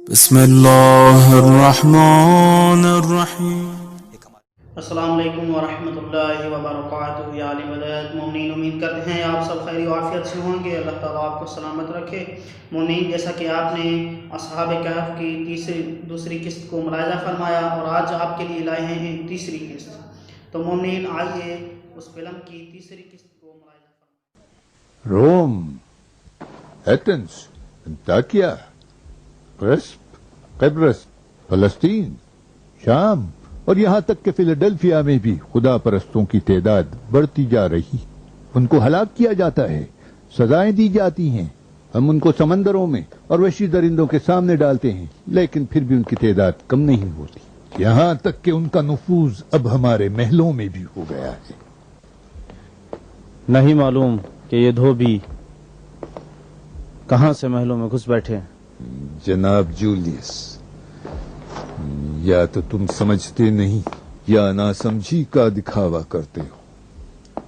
بسم اللہ الرحمن الرحیم۔ السلام علیکم ورحمۃ اللہ وبرکاتہ۔ یا علی مدد مومنین، امید کرتے ہیں آپ سب خیر و عافیت سے ہوں گے۔ اللہ تعالیٰ آپ کو سلامت رکھے۔ مومنین، جیسا کہ آپ نے اصحاب کہف کی دوسری قسط کو ملاحظہ فرمایا، اور آج آپ کے لیے لائے ہیں تیسری قسط۔ تو مومنین، آئیے اس فلم کی تیسری قسط کو ملاحظہ فرمائیں۔ روم، ایتھنز، انطاکیہ، قبرص، فلسطین، شام اور یہاں تک کہ فیلاڈیلفیا میں بھی خدا پرستوں کی تعداد بڑھتی جا رہی۔ ان کو ہلاک کیا جاتا ہے، سزائیں دی جاتی ہیں، ہم ان کو سمندروں میں اور وحشی درندوں کے سامنے ڈالتے ہیں، لیکن پھر بھی ان کی تعداد کم نہیں ہوتی، یہاں تک کہ ان کا نفوذ اب ہمارے محلوں میں بھی ہو گیا ہے۔ نہیں معلوم کہ یہ دھوبی کہاں سے محلوں میں گھس بیٹھے ہیں۔ جناب جولیس، یا تو تم سمجھتے نہیں یا ناسمجھی کا دکھاوا کرتے ہو۔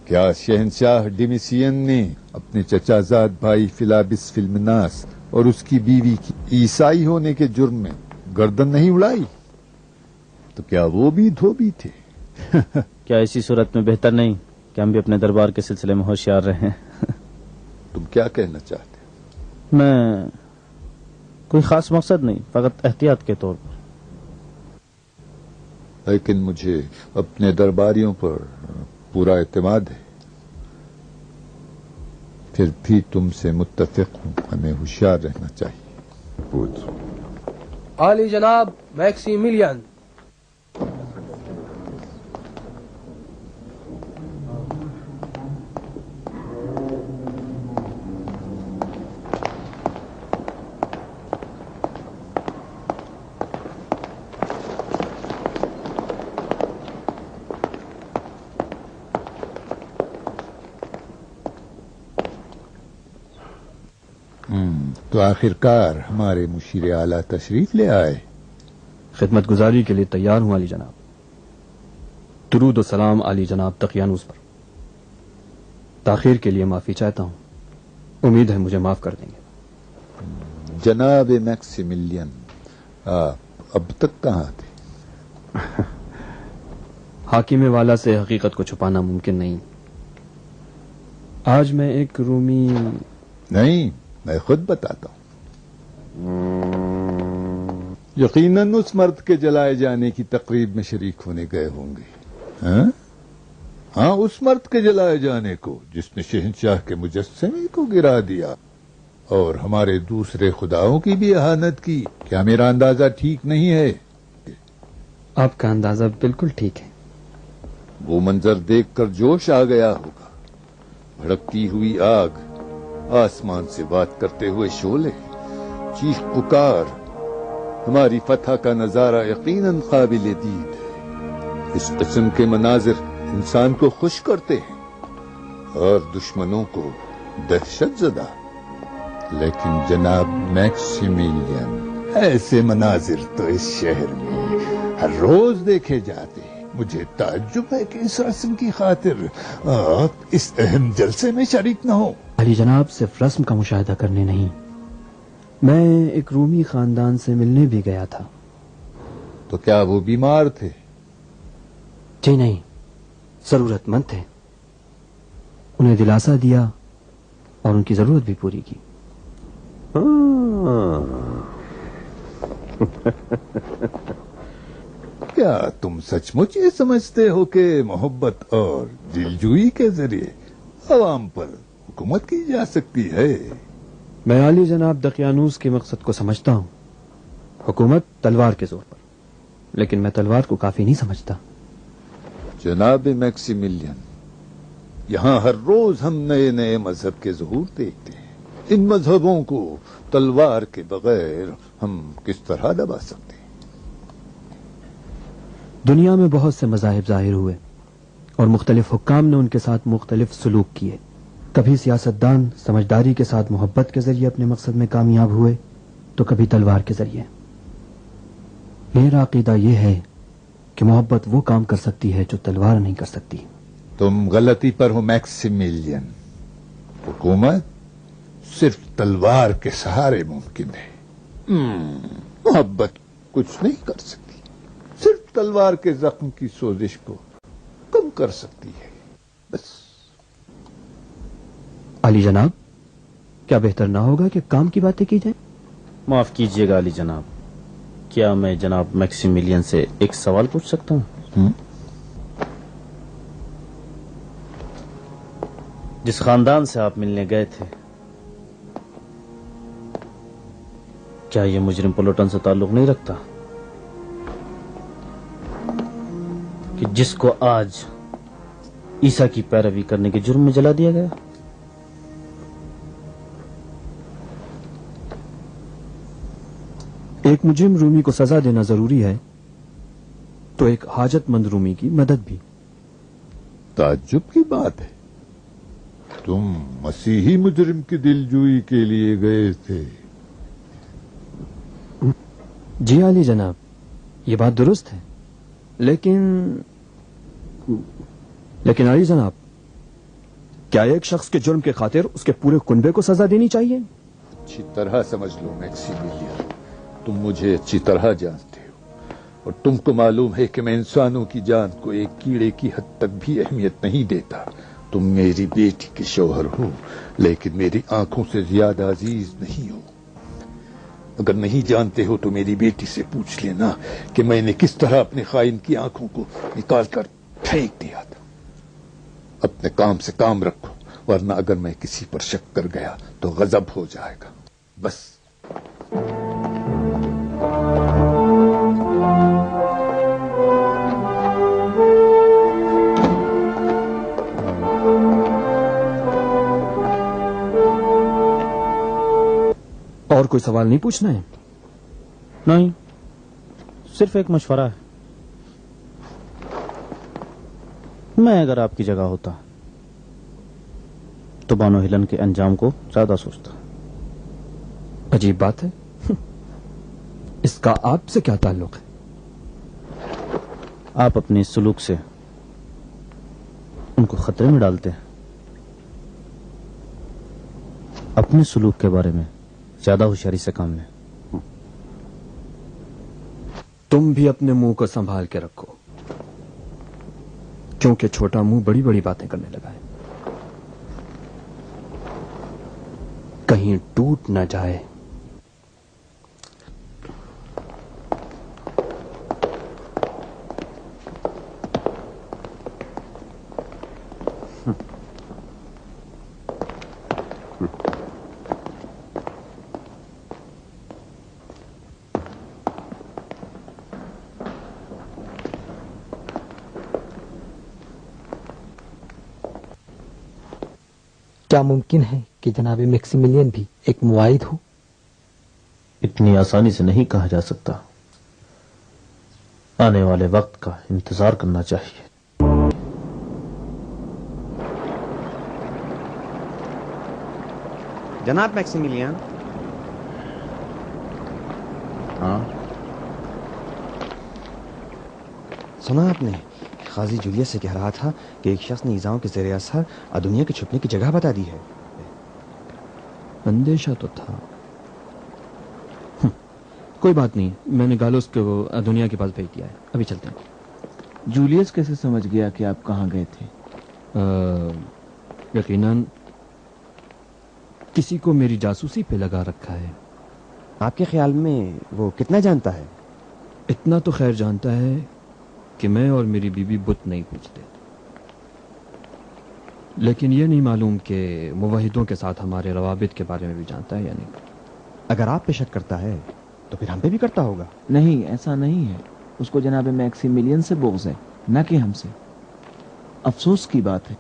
کیا شہنشاہ ڈیمیسین نے اپنے چچا زاد بھائی فلابس فلمناس اور اس کی بیوی کی عیسائی ہونے کے جرم میں گردن نہیں اڑائی؟ تو کیا وہ بھی دھوبی تھے؟ کیا اسی صورت میں بہتر نہیں کہ ہم بھی اپنے دربار کے سلسلے میں ہوشیار رہیں؟ تم کیا کہنا چاہتے؟ میں کوئی خاص مقصد نہیں، فقط احتیاط کے طور پر۔ لیکن مجھے اپنے درباریوں پر پورا اعتماد ہے، پھر بھی تم سے متفق ہوں، ہمیں ہوشیار رہنا چاہیے۔ عالی جناب میکسیملین، تو آخرکار ہمارے مشیر اعلیٰ تشریف لے آئے۔ خدمت گزاری کے لیے تیار ہوں عالی جناب۔ درود و سلام عالی جناب دقیانوس پر۔ تاخیر کے لیے معافی چاہتا ہوں، امید ہے مجھے معاف کر دیں گے۔ جناب میکسیملین، آپ اب تک کہاں تھے؟ حاکم والا سے حقیقت کو چھپانا ممکن نہیں۔ آج میں ایک رومی نہیں، میں خود بتاتا ہوں۔ یقیناً اس مرد کے جلائے جانے کی تقریب میں شریک ہونے گئے ہوں گے۔ ہاں، اس مرد کے جلائے جانے کو جس نے شہنشاہ کے مجسمے کو گرا دیا اور ہمارے دوسرے خداؤں کی بھی اہانت کی۔ کیا میرا اندازہ ٹھیک نہیں ہے؟ آپ کا اندازہ بالکل ٹھیک ہے۔ وہ منظر دیکھ کر جوش آ گیا ہوگا، بھڑکتی ہوئی آگ، آسمان سے بات کرتے ہوئے شعلے، چیخ پکار، ہماری فتح کا نظارہ یقیناً قابل دید ہے۔ اس قسم کے مناظر انسان کو خوش کرتے ہیں اور دشمنوں کو دہشت زدہ۔ لیکن جناب میکسیملین، ایسے مناظر تو اس شہر میں ہر روز دیکھے جاتے ہیں۔ مجھے تعجب ہے کہ اس رسم کی خاطر آپ اس اہم جلسے میں شریک نہ ہو۔ علی جناب صرف رسم کا مشاہدہ کرنے نہیں، میں ایک رومی خاندان سے ملنے بھی گیا تھا۔ تو کیا وہ بیمار تھے؟ جی نہیں، ضرورت مند تھے، انہیں دلاسا دیا اور ان کی ضرورت بھی پوری کی۔ کیا تم سچ مچ یہ سمجھتے ہو کہ محبت اور دلجوئی کے ذریعے عوام پر حکومت کی جا سکتی ہے؟ میں عالی جناب دقیانوس کے مقصد کو سمجھتا ہوں، حکومت تلوار کے زور پر، لیکن میں تلوار کو کافی نہیں سمجھتا۔ جناب میکسیملین، یہاں ہر روز ہم نئے نئے مذہب کے ظہور دیکھتے ہیں۔ ان مذہبوں کو تلوار کے بغیر ہم کس طرح دبا سکتے ہیں؟ دنیا میں بہت سے مذاہب ظاہر ہوئے اور مختلف حکام نے ان کے ساتھ مختلف سلوک کیے۔ کبھی سیاستدان سمجھداری کے ساتھ محبت کے ذریعے اپنے مقصد میں کامیاب ہوئے تو کبھی تلوار کے ذریعے۔ میرا عقیدہ یہ ہے کہ محبت وہ کام کر سکتی ہے جو تلوار نہیں کر سکتی۔ تم غلطی پر ہو میکسیملین، حکومت صرف تلوار کے سہارے ممکن ہے۔ محبت کچھ نہیں کر سکتی، صرف تلوار کے زخم کی سوزش کو کم کر سکتی ہے، بس۔ علی جناب، کیا بہتر نہ ہوگا کہ کام کی باتیں کی جائیں؟ معاف کیجیے گا علی جناب، کیا میں جناب میکسیمیلین سے ایک سوال پوچھ سکتا ہوں؟ جس خاندان سے آپ ملنے گئے تھے، کیا یہ مجرم پلوٹن سے تعلق نہیں رکھتا کہ جس کو آج عیسیٰ کی پیروی کرنے کے جرم میں جلا دیا گیا؟ ایک مجرم رومی کو سزا دینا ضروری ہے تو ایک حاجت مند رومی کی مدد بھی۔ تعجب کی بات ہے، تم مسیحی مجرم کی دلجوئی کے لیے گئے تھے۔ جی علی جناب، یہ بات درست ہے، لیکن علی جناب، کیا ایک شخص کے جرم کے خاطر اس کے پورے کنبے کو سزا دینی چاہیے؟ اچھی طرح سمجھ لو میکسیمیلین، تم مجھے اچھی طرح جانتے ہو، اور تم کو معلوم ہے کہ میں انسانوں کی جان کو ایک کیڑے کی حد تک بھی اہمیت نہیں دیتا۔ تم میری بیٹی کے شوہر ہو، لیکن میری آنکھوں سے زیادہ عزیز نہیں ہو۔ اگر نہیں جانتے ہو تو میری بیٹی سے پوچھ لینا کہ میں نے کس طرح اپنے خائن کی آنکھوں کو نکال کر پھینک دیا تھا۔ اپنے کام سے کام رکھو، ورنہ اگر میں کسی پر شک کر گیا تو غضب ہو جائے گا، بس۔ اور کوئی سوال نہیں پوچھنا ہے؟ نہیں، صرف ایک مشورہ ہے۔ میں اگر آپ کی جگہ ہوتا تو بانو ہیلن کے انجام کو زیادہ سوچتا۔ عجیب بات ہے، اس کا آپ سے کیا تعلق ہے؟ آپ اپنے سلوک سے ان کو خطرے میں ڈالتے ہیں۔ اپنے سلوک کے بارے میں زیادہ ہوشیاری سے کام لیں۔ تم بھی اپنے منہ کو سنبھال کے رکھو، کیونکہ چھوٹا منہ بڑی بڑی باتیں کرنے لگا ہے، کہیں ٹوٹ نہ جائے۔ کیا ممکن ہے کہ جناب میکسیمیلین بھی ایک معاہد ہو؟ اتنی آسانی سے نہیں کہا جا سکتا، آنے والے وقت کا انتظار کرنا چاہیے۔ جناب میکسیمیلین، ہاں سنا آپ نے قاضی جولیس سے کہہ رہا تھا کہ ایک شخص نے ایذاؤں کے زیر اثر ادونیا کے چھپنے کی جگہ بتا دی ہے۔ اندیشہ تو تھا، کوئی بات نہیں، میں نے گالوس کو ادونیا کے پاس بھیج دیا ہے، ابھی چلتے ہیں۔ جولیس کیسے سمجھ گیا کہ آپ کہاں گئے تھے؟ یقیناً کسی کو میری جاسوسی پہ لگا رکھا ہے۔ آپ کے خیال میں وہ کتنا جانتا ہے؟ اتنا تو خیر جانتا ہے کہ میں اور میری بیوی بت نہیں پوجتے، لیکن یہ نہیں معلوم کہ موحدوں کے ساتھ ہمارے روابط کے بارے میں بھی جانتا ہے یا نہیں۔ اگر آپ پہ شک کرتا ہے تو پھر ہم پہ بھی کرتا ہوگا۔ نہیں، ایسا نہیں ہے، اس کو جناب میکسیمیلین سے بغض ہے، نہ کہ ہم سے۔ افسوس کی بات ہے،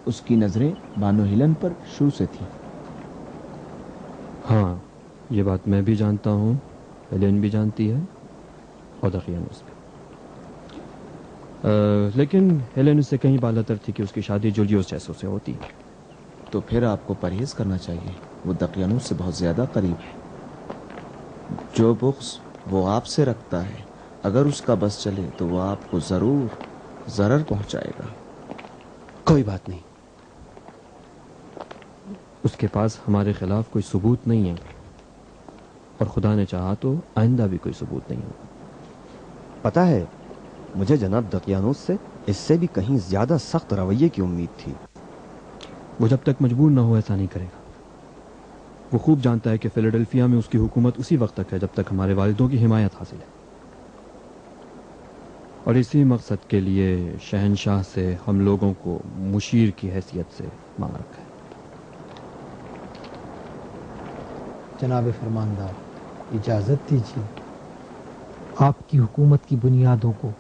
اس کی نظریں بانو ہیلن پر شروع سے تھی۔ ہاں، یہ بات میں بھی جانتا ہوں، ہیلن بھی جانتی ہے، اور دقیانوس بھی۔ لیکن ہیلن اس سے کہیں بالاتر تھی کہ اس کی شادی جولیوس جیسو سے ہوتی۔ تو پھر آپ کو پرہیز کرنا چاہیے، وہ دقیانوس سے بہت زیادہ قریب ہے۔ جو بغض وہ آپ سے رکھتا ہے، اگر اس کا بس چلے تو وہ آپ کو ضرور ضرر پہنچائے گا۔ کوئی بات نہیں، اس کے پاس ہمارے خلاف کوئی ثبوت نہیں ہے، اور خدا نے چاہا تو آئندہ بھی کوئی ثبوت نہیں ہوگا. پتا ہے مجھے جناب دقیانوس سے اس سے بھی کہیں زیادہ سخت رویے کی امید تھی. وہ جب تک مجبور نہ ہو ایسا نہیں کرے گا. وہ خوب جانتا ہے کہ فیلاڈیلفیا میں اس کی حکومت اسی وقت تک ہے جب تک ہمارے والدوں کی حمایت حاصل ہے، اور اسی مقصد کے لیے شہنشاہ سے ہم لوگوں کو مشیر کی حیثیت سے مانگ رکھا ہے. جناب فرماندار، اجازت دیجیے. آپ کی حکومت کی بنیادوں کو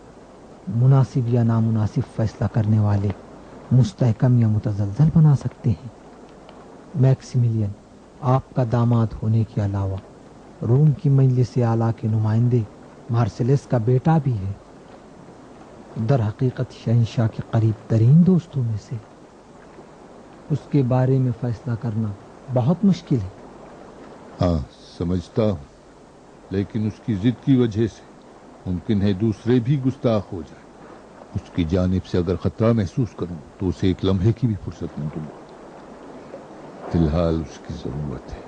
مناسب یا نامناسب فیصلہ کرنے والے مستحکم یا متزلزل بنا سکتے ہیں. میکسیملین آپ کا داماد ہونے کے علاوہ روم کی مجلس اعلیٰ کے نمائندے مارسیلس کا بیٹا بھی ہے. در حقیقت شہنشاہ کے قریب ترین دوستوں میں سے. اس کے بارے میں فیصلہ کرنا بہت مشکل ہے. ہاں سمجھتا ہوں، لیکن اس کی ضد کی وجہ سے ممکن ہے دوسرے بھی گستاخ ہو جائیں. اس کی جانب سے اگر خطرہ محسوس کروں تو اسے ایک لمحے کی بھی فرصت نہ دوں گا. فی الحال اس کی ضرورت ہے.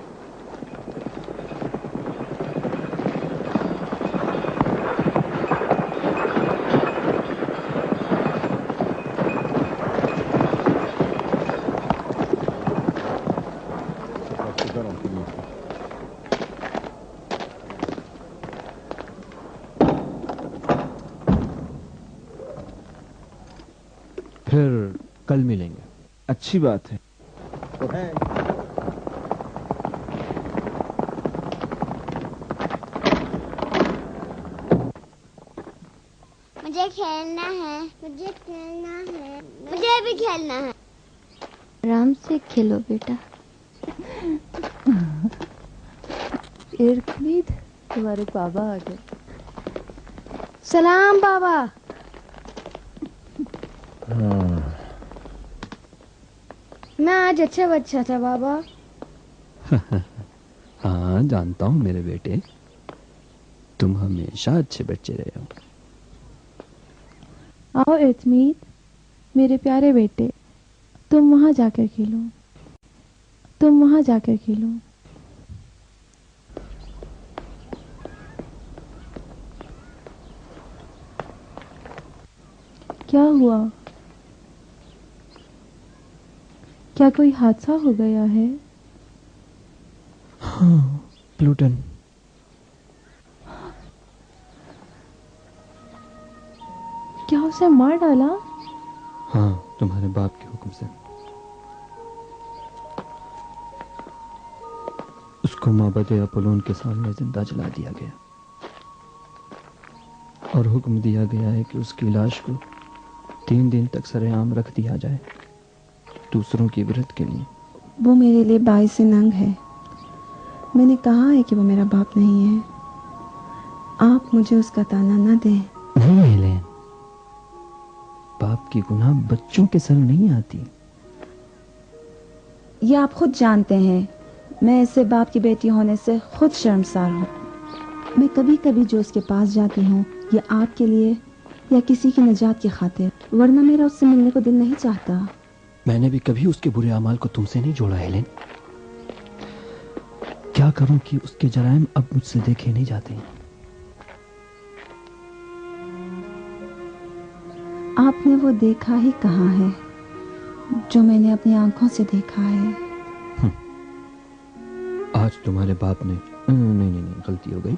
پھر کل ملیں گے. اچھی بات ہے. مجھے کھیلنا ہے، مجھے کھیلنا ہے، مجھے بھی کھیلنا ہے. آرام سے کھیلو بیٹا. ارکلید تمہارے بابا آ گئے. سلام بابا. میں آج اچھا بچہ تھا بابا. ہاں جانتا ہوں میرے بیٹے، تم ہمیشہ اچھے بچے رہے ہو. آؤ ارتمید میرے پیارے بیٹے، تم وہاں جا کر کھیلو، تم وہاں جا کر کھیلو. کیا ہوا؟ کیا کوئی حادثہ ہو گیا ہے؟ ہاں پلوٹن. کیا اسے مار ڈالا؟ ہاں تمہارے باپ کے حکم سے. اس کو معبد اپولون کے سامنے زندہ جلا دیا گیا اور حکم دیا گیا ہے کہ اس کی لاش کو 3 دن تک سر عام رکھ دیا جائے دوسروں کی عبرت کے لیے. وہ میرے لیے باعث ننگ ہے. میں نے کہا ہے کہ وہ میرا باپ نہیں ہے. آپ مجھے اس کا تانا نہ دیں. نہیں ہیلن، باپ کی گناہ بچوں کے سر نہیں آتی. یہ آپ خود جانتے ہیں، میں اسے باپ کی بیٹی ہونے سے خود شرمسار ہوں. میں کبھی کبھی جو اس کے پاس جاتی ہوں یہ آپ کے لیے یا کسی کی نجات کی خاطر، ورنہ میرا اس سے ملنے کو دل نہیں چاہتا. میں نے بھی کبھی اس کے برے اعمال کو تم سے نہیں جوڑا ہیلن. کیا کروں کہ اس کے جرائم اب مجھ سے دیکھے نہیں جاتے ہیں. آپ نے وہ دیکھا ہی کہاں ہے جو میں نے اپنی آنکھوں سے دیکھا ہے. آج تمہارے باپ نے نہیں غلطی ہو گئی.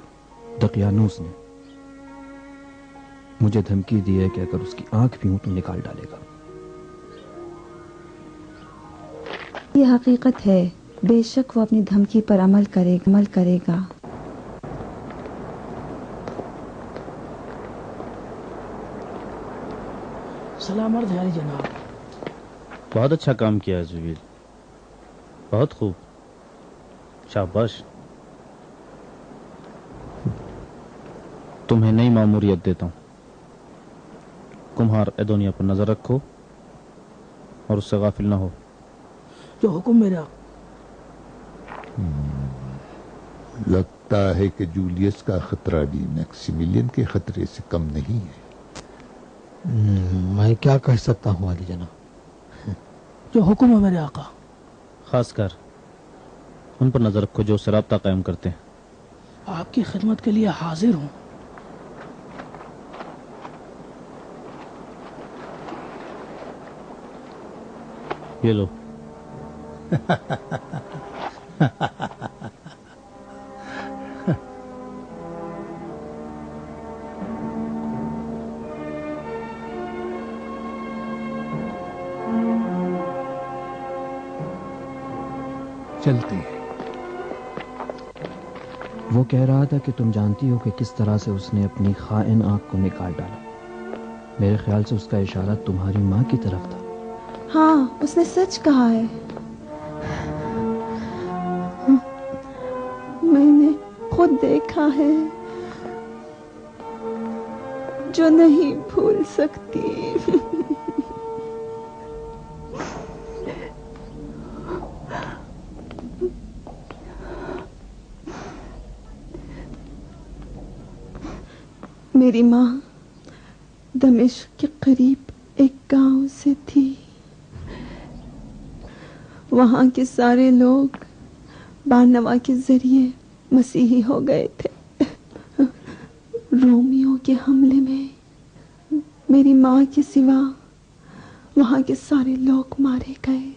دقیانوس نے مجھے دھمکی دی ہے کہ اگر اس کی آنکھ بھی ہوں تو نکال ڈالے گا. یہ حقیقت ہے. بے شک وہ اپنی دھمکی پر عمل کرے گا. سلام عرض ہے جناب. بہت اچھا کام کیا ہے زبیر، بہت خوب، شاباش. تمہیں نئی ماموریت دیتا ہوں. کمہار ایدونیا پر نظر رکھو اور اس سے غافل نہ ہو. جو حکم میرا. لگتا ہے کہ جولیس کا خطرہ بھی میکسیملین کے خطرے سے کم نہیں ہے. میں کیا کہہ سکتا ہوں علی جناب. جو حکم ہے میرے آقا. خاص کر ان پر نظر رکھو جو اس سے رابطہ قائم کرتے ہیں. آپ کی خدمت کے لیے حاضر ہوں. یہ لو. چلتے ہیں. وہ کہہ رہا تھا کہ تم جانتی ہو کہ کس طرح سے اس نے اپنی خائن آنکھ کو نکال ڈالا. میرے خیال سے اس کا اشارہ تمہاری ماں کی طرف تھا. ہاں، اس نے سچ کہا ہے. میں نے خود دیکھا ہے جو نہیں بھول سکتی. میری ماں دمشق کے قریب ایک گاؤں سے تھی. وہاں کے سارے لوگ بارنوا کے ذریعے مسیحی ہو گئے تھے. رومیوں کے حملے میں میری ماں کے سوا وہاں کے سارے لوگ مارے گئے.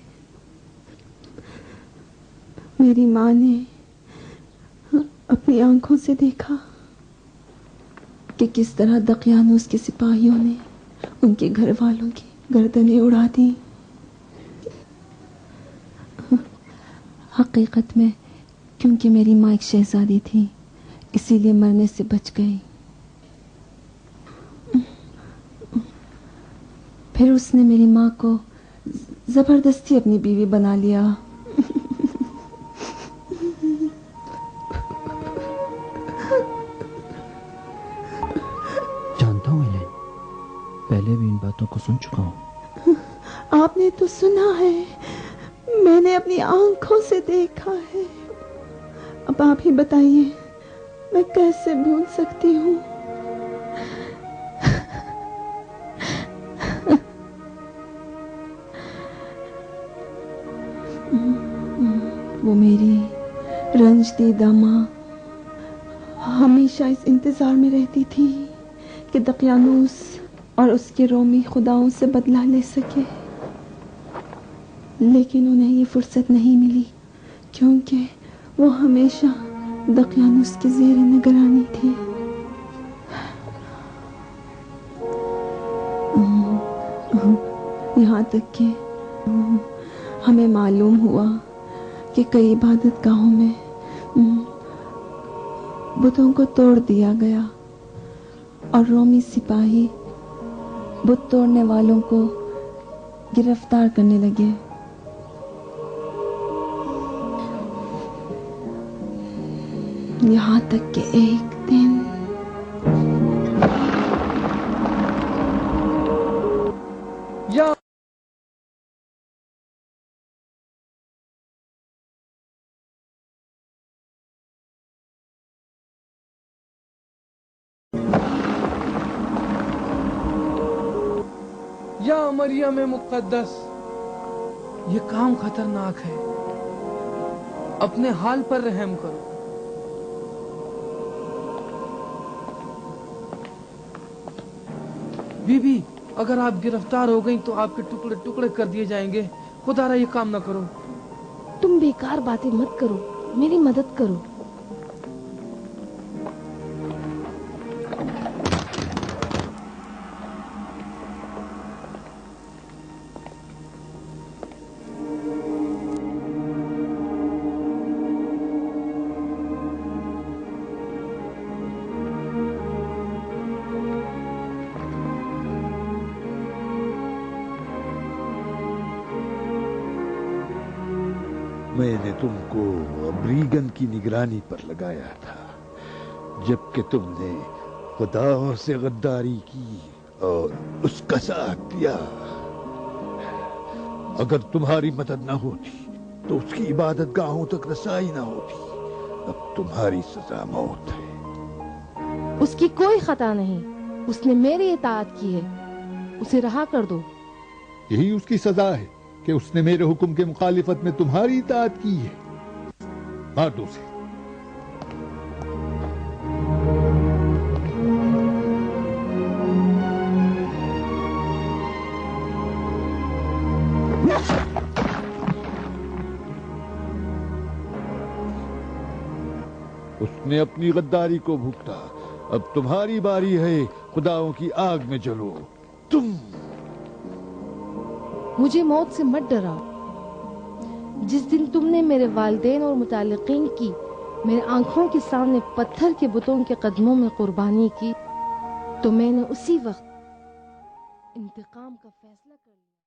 میری ماں نے اپنی آنکھوں سے دیکھا کہ کس طرح دقیانوس کے سپاہیوں نے ان کے گھر والوں کی گردنیں اڑا دی. حقیقت میں کیونکہ میری ماں ایک شہزادی تھی اسی لیے مرنے سے بچ گئی. پھر اس نے میری ماں کو زبردستی اپنی بیوی بنا لیا. جانتا ہوں ایلین، پہلے بھی ان باتوں کو سن چکا ہوں. آپ نے تو سنا ہے، میں نے اپنی آنکھوں سے دیکھا ہے. اب آپ ہی بتائیے میں کیسے بھول سکتی ہوں. وہ میری رنج دیدہ ماں ہمیشہ اس انتظار میں رہتی تھی کہ دقیانوس اور اس کے رومی خداؤں سے بدلہ لے سکے، لیکن انہیں یہ فرصت نہیں ملی کیونکہ وہ ہمیشہ دقیانوس کے زیر نگرانی تھی. یہاں تک کہ ہمیں معلوم ہوا کہ کئی عبادت گاہوں میں بتوں کو توڑ دیا گیا اور رومی سپاہی بت توڑنے والوں کو گرفتار کرنے لگے. یہاں تک کہ ایک دن یا مریم مقدس، یہ کام خطرناک ہے، اپنے حال پر رحم کرو. بی بی، اگر آپ گرفتار ہو گئیں تو آپ کے ٹکڑے ٹکڑے کر دیے جائیں گے. خدا را یہ کام نہ کرو. تم بیکار باتیں مت کرو، میری مدد کرو. میں نے تم کو ابریگن کی نگرانی پر لگایا تھا جبکہ تم نے خداؤں سے غداری کی اور اس کا ساتھ دیا. اگر تمہاری مدد نہ ہوتی تو اس کی عبادت گاہوں تک رسائی نہ ہوتی. اب تمہاری سزا موت ہے. اس کی کوئی خطا نہیں، اس نے میری اطاعت کی ہے، اسے رہا کر دو. یہی اس کی سزا ہے کہ اس نے میرے حکم کے مخالفت میں تمہاری اطاعت کی ہے. مار دو اسے. نے اپنی غداری کو بھگتا، اب تمہاری باری ہے خداؤں کی آگ میں جلو۔ تم مجھے موت سے مت ڈراؤ۔ جس دن تم نے میرے والدین اور متعلقین کی میرے آنکھوں کے سامنے پتھر کے بتوں کے قدموں میں قربانی کی تو میں نے اسی وقت انتقام کا فیصلہ